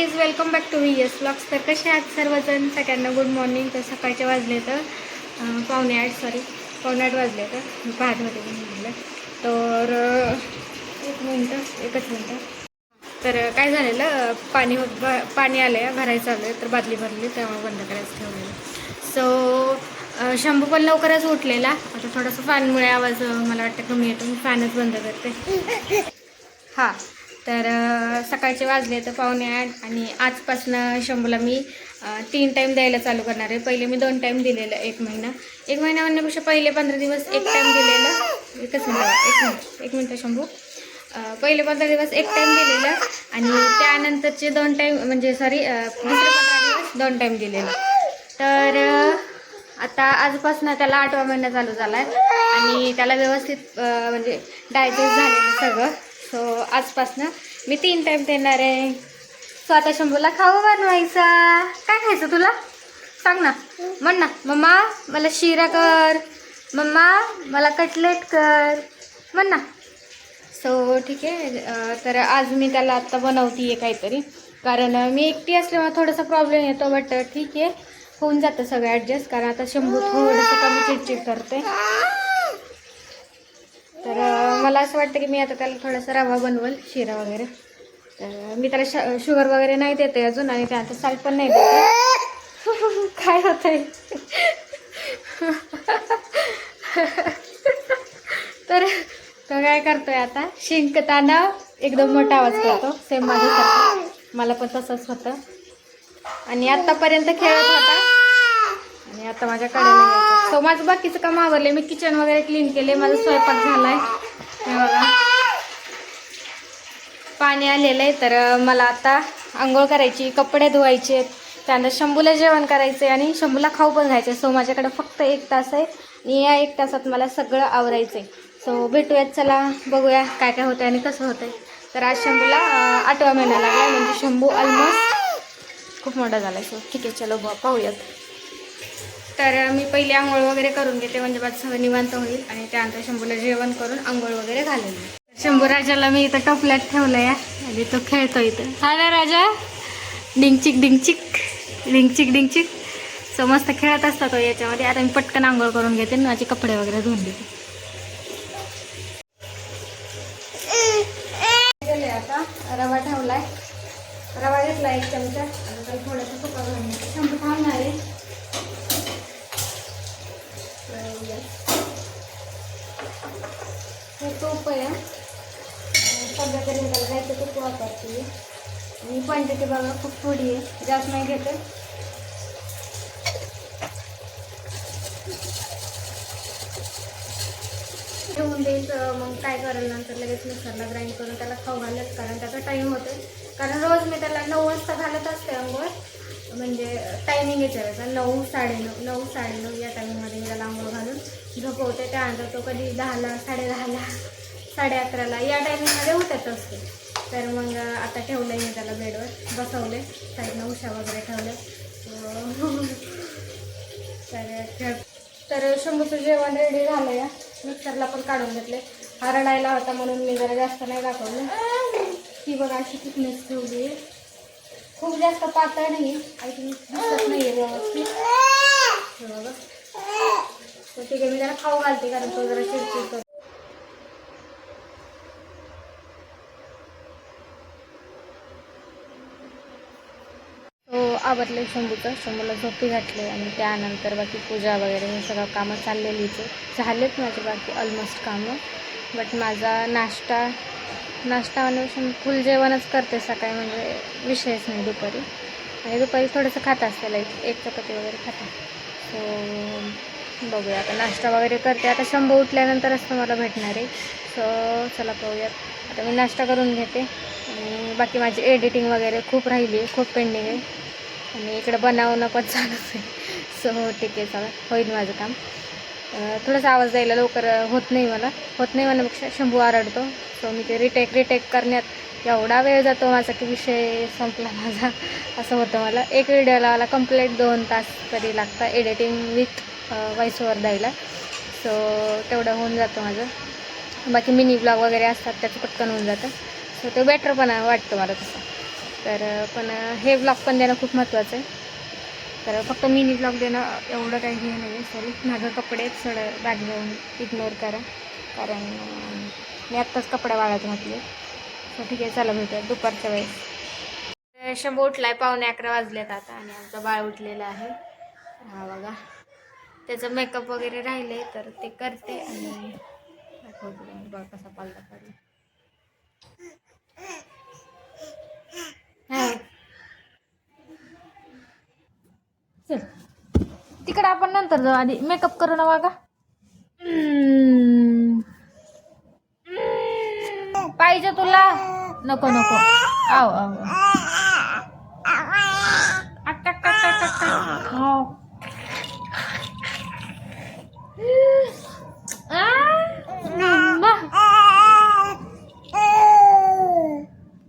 Guys, welcome back to VS vlogs. तर कसे आहात सर्वजण? सगळ्यांना गुड मॉर्निंग. तर सकाळचे वाजले तर पावणे आठ वाजले तर मी पाहतमध्ये म्हटलं तर एकच मिनटं. तर काय झालेलं, पाणी आलं आहे, भरायचं आलं आहे, तर बादली भरली तेव्हा बंद करायचं ठेवलेलं. सो शंभू पण लवकरच उठलेला. आता थोडंसं फॅनमुळे आवाज मला वाटतं कमी येतो, मी फॅनच बंद करते. हां, तर सकाळचे वाजले तर पावणे 8 आणि आजपासनं शंभूला मी 3 टाईम द्यायला चालू करणार आहे. पहिले मी 2 टाईम दिलेलं, एक महिना म्हणण्यापेक्षा पहिले 15 दिवस 1 टाईम दिलेलं. एक मिनटं शंभू. पहिले 15 दिवस 1 टाईम दिलेलं आणि त्यानंतरचे 2 टाईम म्हणजे दुसरे 15 दिवस 2 टाईम दिलेलं. तर आता आजपासून त्याला 8वा महिना चालू झाला आहे आणि त्याला व्यवस्थित म्हणजे डायजेस्ट झालेलं सगळं. सो आजपासनं मी 3 टाईम देणार आहे. सो आता शंभूला खाऊ बनवायचा. काय खायचं तुला? सांग ना, म्हण ना. मम्मा मला शिरा कर, मम्मा मला कटलेट कर, म्हण ना. सो ठीक आहे. तर आज मी त्याला आत्ता बनवते आहे काहीतरी, कारण मी एकटी असल्यामुळे थोडासा प्रॉब्लेम येतो. बट ठीक आहे, होऊन जातं सगळं ॲडजस्ट. कारण आता शंभू थोडंसं कमी चिडचिड करते. तर मला असं वाटतं की मी आता त्याला थोडासा रवा बनवल, शिरा वगैरे. तर मी त्याला शुगर वगैरे नाही देते अजून आणि त्यानंतर साल्ट पण नाही देते. काय होत आहे? तर तो काय करतोय आता, शिंकताना एकदम मोठा आवाज करतो, सेम माझ्यासारखं. मला पण तसंच होतं. आणि आत्तापर्यंत खेळत होता आणि आता माझ्या कडेला यायचं. सो माझं बाकीचं काम आवरले, मी किचन वगैरे क्लीन केले, माझा स्वयंपाक झालाय. हे बघा, पाणी आलेलं आहे. तर मला आता आंघोळ करायची, कपडे धुवायचे, त्यानंतर शंभूला जेवण करायचं आणि शंभूला खाऊ पण घ्यायचं. सो माझ्याकडे फक्त 1 तास आहे आणि या 1 तासात मला सगळं आवरायचं आहे. सो भेटूयात, चला बघूया काय काय होतं आणि कसं होतं. तर आज शंभूला 8वा महिना लागला, म्हणजे शंभू ऑलमोस्ट खूप मोठा झाला आहे. सो ठीक आहे, चलो पाहूयात. तर मी पहिले आंघोळ वगैरे करून घेते, म्हणजे माझं सगळं निवांत होईल आणि त्यानंतर शंभूला जेवण करून आंघोळ वगैरे घालेल. शंभू राजाला मी इथं टोपल्यात ठेवलं आहे आणि तो खेळतो इथं. हा ना राजा, डिंगचिक डिंगचिक डिंगचिक डिंगचिक. सो मस्त खेळत असता तो याच्यामध्ये. आता मी पटकन आंघोळ करून घेते आणि माझे कपडे वगैरे धुवून देते. आता रवा ठेवलाय, रवा घेतला 1 चमचा. आता थोडंसं तुपा घालून शंभू थांबणार आहे. हे तूप आहे, सध्या तरी मी त्याला जायचं तूप वापरते आणि क्वांटिटी बघा खूप थोडी आहे, जास्त नाही घेते. ठेवून द्यायचं. मग काय करेल नंतर लगेच मिक्सरला ग्राइंड करून त्याला खाऊ घालत, कारण त्याचा टाईम होतो. कारण रोज मी त्याला 9 वाजता घालत असते आंघोळ, म्हणजे टायमिंग याच्यावर 9, 9:30 या टायमिंगमध्ये मी त्याला आंघोळ घालून झोपवते. त्यानंतर तो कधी 10ला, 10:30ला, 11:30ला या टायमिंगमध्ये उठत असते. तर मग आता ठेवलं मी त्याला बेडवर, बसवले, साईडनं उशा वगैरे ठेवले. तर शंभूचं जेवण रेडी झालं आहे. मिक्सरला पण काढून घेतले. हा रडायला होता म्हणून मी जरा जास्त नाही दाखवलं. ही बघा अशी थिकनेस ठेवली आहे, खूप जास्त पातळ नाही, आय थिंक दिसत नाही आहे व्यवस्थित. बघा, तर ठीक आहे, मी जरा खाऊ घालते कारण तो जरा चिडचिड करतो. आवडले शंभूला झोपी घातले आणि त्यानंतर बाकी पूजा वगैरे हे सगळं कामं चाललेलीच झालेत माझे बाकी ऑलमोस्ट कामं. बट माझा नाश्ता म्हणून फुल जेवणच करते सकाळी, म्हणजे विषयच नाही दुपारी. आणि दुपारी थोडंसं खात असते, लाईक 1 चपाती वगैरे खाते. सो बघूया, आता नाश्ता वगैरे करते. आता शंभू उठल्यानंतरच तुम्हाला भेटणार आहे. सो चला पाहूयात. आता मी नाश्ता करून घेते आणि बाकी माझी एडिटिंग वगैरे खूप राहिली आहे, खूप पेंडिंग आहे आणि इकडं बनवणं पण चालूच आहे. सो ठीक आहे, चला होईल माझं काम. थोडासा आवाज द्यायला लवकर होत नाही म्हणण्यापेक्षा शंभू आरडतो. सो मी ते रिटेक करण्यात एवढा वेळ जातो माझा की विषय संपला माझा, असं होतं. मला एक व्हिडिओला मला कंप्लीट 2 तास तरी लागतं एडिटिंग विथ व्हॉइस ओव्हर द्यायला. सो तेवढं होऊन जातं माझं. बाकी मिनी ब्लॉग वगैरे असतात त्याचं पटकन होऊन जातं. सो ते बेटर पण वाटतं मला तसं. तर पण हे ब्लॉग पण देणं खूप महत्त्वाचं आहे. तर फक्त मिनी ब्लॉग देणं एवढं काही हे नाही आहे. सॉरी, माझं कपडे थोडं बॅकग्राऊंड इग्नोर करा, कारण मी आत्ताच कपडे वाळत घातले. सो ठीक आहे, चला भेटूया दुपारच्या वेळेस. शंभू उठलाय, 11:15 वाजलेत आता, आणि आमचा बाळ उठलेला आहे. हा बघा, त्याचं मेकअप वगैरे राहिले तर ते करते आणि दाखवते बघा कसा पालता पडला. चल तिकडे आपण नंतर जाऊ, आधी मेकअप करू ना बघा. पाहिजे तुला? नको नको, आव आव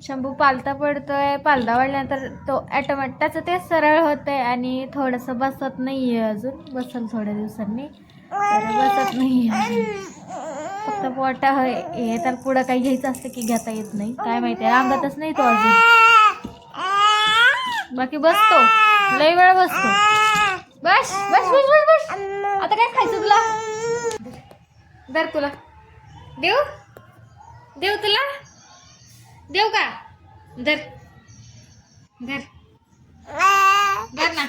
शंभू पालता पडतोय. पालता वाढल्यानंतर तो ॲटोमॅटिक त्याचं ते सरळ होतंय आणि थोडंसं बसत नाही आहे अजून. बसल थोड्या दिवसांनी, तर बसत नाही आहे फक्त पोटा हे. तर पुढं काही घ्यायचं असतं की घेता येत नाही, काय माहिती, रांगतच नाही तो अजून. बाकी बसतो, लय वेळ बसतो. बस बस बस बस बस. आता काय खायचं तुला? धर, तुला देऊ देऊ तुला देऊ का? धर धर धर ना.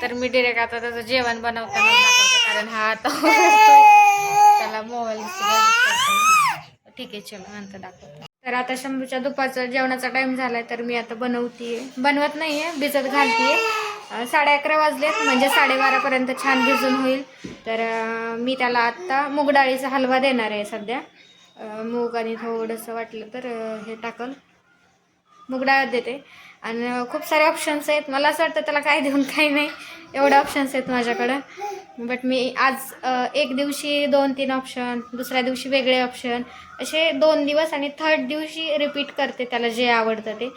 तर मी डिरेक्ट आता त्याचं जेवण बनवताना दाखवते, कारण हा आता त्याला मोबाईल. ठीक आहे, चलो नंतर दाखवते. तर आता शंभूच्या दुपारचा जेवणाचा टाइम झालाय, तर मी आता बनवत नाहीये, भिजत घालतीये. 11:30 वाजलेत, म्हणजे 12:30पर्यंत छान भिजून होईल. तर मी त्याला आत्ता मूग डाळीचा हलवा देणार आहे सध्या. मूग आणि थोडंसं वाटलं तर हे टाकल, मूग डाळ देते. आणि खूप सारे ऑप्शन्स आहेत. मला असं वाटतं त्याला काय देऊन काही नाही, एवढे ऑप्शन्स आहेत माझ्याकडं. बट मी आज एक दिवशी 2-3 ऑप्शन, दुसऱ्या दिवशी वेगळे ऑप्शन, असे 2 दिवस, आणि थर्ड दिवशी रिपीट करते त्याला जे आवडतं ते.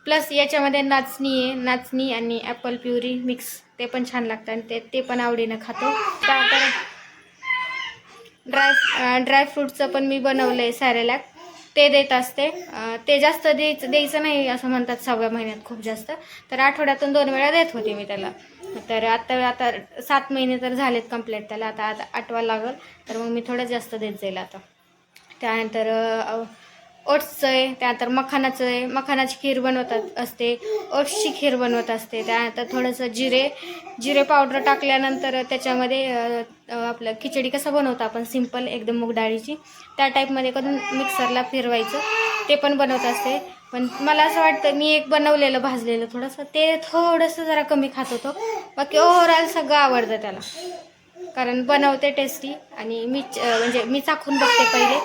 प्लस याच्यामध्ये नाचणी आहे, नाचणी आणि ॲपल प्युरी मिक्स, ते पण छान लागतं आणि ते पण आवडीनं खातो. त्यानंतर ड्रायफ्रूटचं पण मी बनवलं आहे सॅरेलॅक, ते देत असते. ते जास्त द्यायचं नाही असं म्हणतात 6व्या महिन्यात, खूप जास्त. तर आठवड्यातून 2 वेळा देत होते मी त्याला. तर आता 7 महिने तर झालेत कंप्लीट त्याला, आता 8वा लागल, तर मग मी थोडं जास्त देत जाईल आता. त्यानंतर ओट्सचं आहे, त्यानंतर मखानाचं आहे, मखानाची खीर बनवत असते, ओट्सची खीर बनवत असते. त्यानंतर थोडंसं जिरे पावडर टाकल्यानंतर त्याच्यामध्ये आपलं खिचडी कसं बनवतो आपण सिंपल एकदम मूग डाळीची, त्या टाईपमध्ये करून मिक्सरला फिरवायचं, ते पण बनवत असते. पण मला असं वाटतं मी एक बनवलेलं भाजलेलं थोडंसं, ते थोडंसं जरा कमी खात होतो. बाकी ओव्हरऑल सगळं आवडतं त्याला, कारण बनवते टेस्टी. आणि म्हणजे मी चाखून बघते पहिले,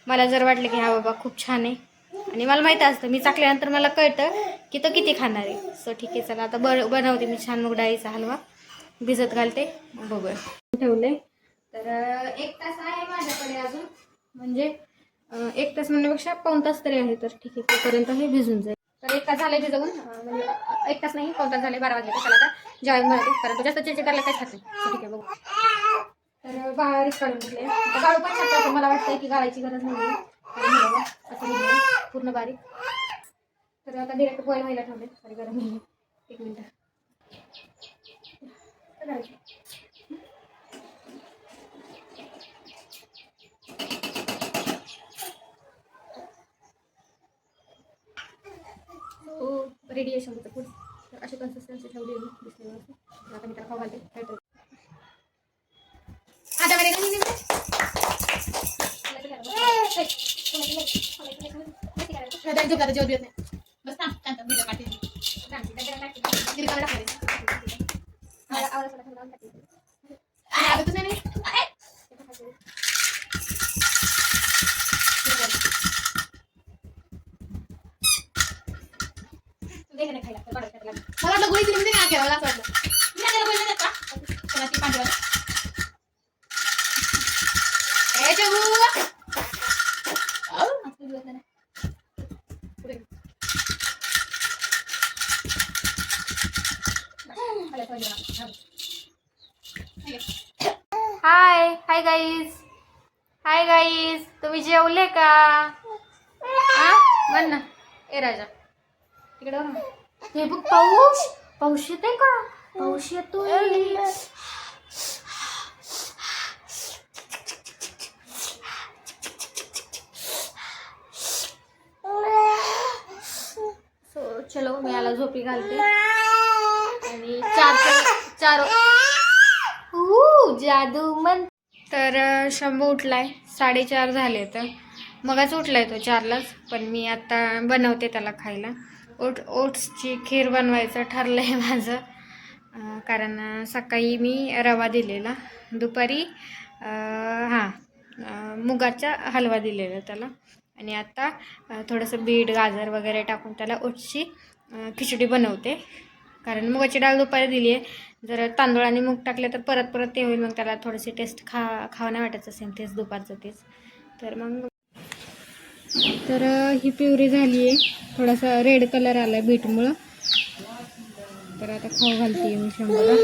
मला जर वाटलं की हा बाबा खूप छान आहे, आणि मला माहीत असतं मी चाकल्यानंतर मला कळतं की तो किती खाणार आहे. सो ठीक आहे, चला आता बनवते मी छान मूग डाळीचा हलवा, भिजत घालते, बघूया. ठेवले तर 1 तास आहे माझ्याकडे अजून, म्हणजे 1 तास म्हणण्यापेक्षा 1 तास तरी आहे. तर ठीक आहे, तोपर्यंत हे भिजून जाईल. तर 1 तास झाले भिजवून, म्हणजे 1 तास नाही 1 तास झाले, 12 वाजले. कशाला आता जेवायला बनवते, कारण तो जास्त चिडचिडायला काय खाते. ठीक आहे, बघू. तर बारीक काढून घेतले, गाळू पण शकतो, मला वाटतंय की गाळायची गरज नाही असं पूर्ण बारीक. तर आता डिरेक्ट बॉईल व्हायला ठेवले, सॉरी गरम नाही. 1 मिनिट. रेडी आहे शंभूचं फूड. तर अशी कन्सिस्टन्सी ठेवली मी दिसल्यावर. आता मी त्याला खाऊ घालते. जेव देत नाही, बस मला गोळी दिली म्हणजे काय असं वाटलं. हाय गाईज, तुम्ही जेवले का? म्हण ना, ए राजा तिकडे बघ ना. हे बघ पाऊस पाऊस येते का पाऊस येतोय. सो चलो मी याला झोपी घालते आणि चार जादू मन. तर शंभू उठलाय 4:30 झाले तर मगच उठलाय तो 4लाच. पण मी आता बनवते त्याला खायला. ओट्सची खीर बनवायचं ठरलं आहे माझं. कारण सकाळी मी रवा दिलेला दुपारी मुगाचा हलवा दिलेला त्याला आणि आता थोडंसं बीट गाजर वगैरे टाकून त्याला ओट्सची खिचडी बनवते. कारण मुगाची डाळ दुपारी दिली आहे. जर तांदूळ आणि मूग टाकले तर परत ते होईल. मग त्याला थोडीशी टेस्ट खावं नाही वाटायचं असेल तेच दुपारचं तेच. तर ही प्युरी झाली आहे. थोडासा रेड कलर आला आहे बीटमुळं. तर आता खाऊ घालते मी शंभूला.